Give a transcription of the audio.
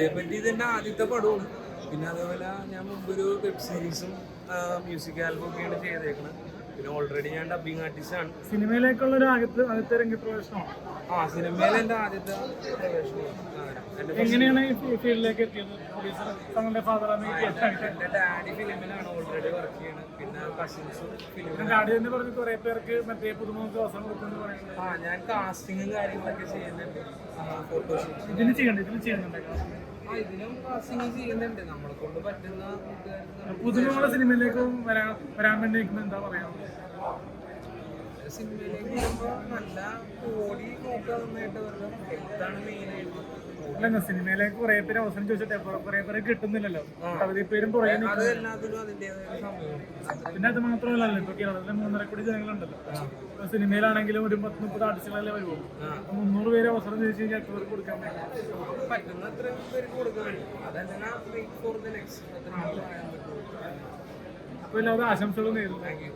സത്യത്തെ പറ്റി ഇതെൻ്റെ ആദ്യത്തെ പടമാണ്. പിന്നെ അതേപോലെ ഞാൻ മുമ്പൊരു വെബ് സീരീസും മ്യൂസിക് ആൽബം ഒക്കെയാണ് ചെയ്തേക്കുന്നത്. പിന്നെ ഓൾറെഡി ഞാൻ ഡബിങ് ആർട്ടിസ്റ്റാണ്. സിനിമയിലേക്കുള്ള ഒരു ആദ്യത്തെ രംഗപ്രവേശനമാണ്. സിനിമയിൽ എൻ്റെ ആദ്യത്തെ പ്രവേശനമാണ്. എങ്ങനെയാണ് ഈ ഫീൽഡിലേക്ക് എത്തിയത്? തങ്ങളുടെ ഫാദറാണ് എൻ്റെ ഡാഡി ഫിലിമിലാണ് ഓൾറെഡി വർക്ക് ചെയ്യുന്നത്. പിന്നെ കസിൻസും ഫിലിമിലാണ്. ഡാഡി എന്ന് പറഞ്ഞ് കുറെ പേർക്ക് മറ്റേ പുതുമുഖ അവസരം കൊടുക്കുന്നു പറയുന്നത്. ഞാൻ കാസ്റ്റിങ്ങും കാര്യങ്ങളൊക്കെ ചെയ്യുന്നുണ്ട്. ഫോട്ടോഷൂട്ട് ഇതിന് ചെയ്യുന്നുണ്ട്. ഇതിനും കാസ്റ്റിങ് ചെയ്യുന്നുണ്ട്. നമ്മളെ കൊണ്ട് പറ്റുന്ന പുതുമുഖ സിനിമയിലേക്ക് വരാൻ വേണ്ടി എന്താ പറയാനുള്ളത്? സിനിമയിലേക്ക് വരുമ്പോൾ നല്ല ബോഡി നോക്കുക, നന്നായിട്ട് വരണം. ഹെൽത്താണ് മെയിനായിട്ട്. അല്ല, സിനിമയിലേക്ക് കുറെ പേര് അവസരം ചോദിച്ചിട്ട് കുറെ പേര് കിട്ടുന്നില്ലല്ലോ. പകുതി പേരും പുറകെ. അത് എല്ലാത്തിനും അതിൻ്റെതായ സമയമാണ്. പിന്നെ അത് മാത്രമല്ലല്ലോ, ഇപ്പൊ കേരളത്തിലെ 3.5 കോടി ജനങ്ങളുണ്ടല്ലോ. സിനിമയിലാണെങ്കിലും ഒരു 10-30 ആർട്ടിസ്റ്റുകളല്ലേ വരുമോ? 300 പേര് അവസരം ചോദിച്ചു കഴിഞ്ഞാൽ എത്ര പേർക്ക് കൊടുക്കാൻ പറ്റുന്ന അത്ര പേർക്ക് കൊടുക്കാൻ വേണ്ടി അതല്ല വെയിറ്റ് ഫോർ ദ നെക്സ്റ്റ്. അപ്പൊ എല്ലാവരും ആശംസകൾ നേരുന്നു. Thank you.